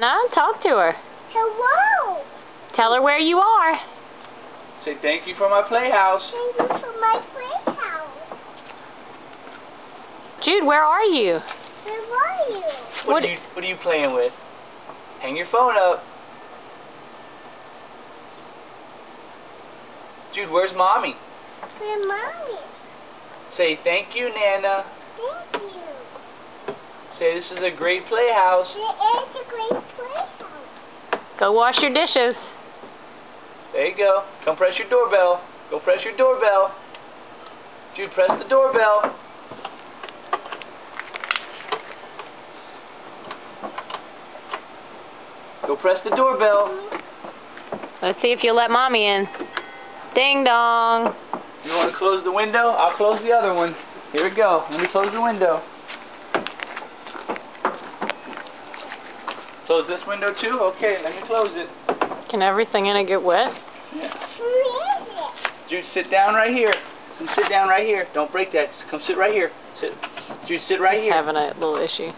Anna, talk to her. Hello. Tell her where you are. Say thank you for my playhouse. Thank you for my playhouse. Jude, where are you? Where are you? What are you playing with? Hang your phone up. Jude, where's Mommy? Where's Mommy? Say thank you, Nana. Thank you. Say this is a great playhouse. It is a great playhouse. Go wash your dishes. There you go. Come press your doorbell. Go press your doorbell. Jude, press the doorbell. Go press the doorbell. Let's see if you'll let Mommy in. Ding dong. You want to close the window? I'll close the other one. Here we go. Let me close the window. Close this window too? Okay, let me close it. Can everything in it get wet? Yeah. Who is it? Jude, sit down right here. Come sit down right here. Don't break that. Just come sit right here. Sit. Jude, sit right He's here. having a little issue.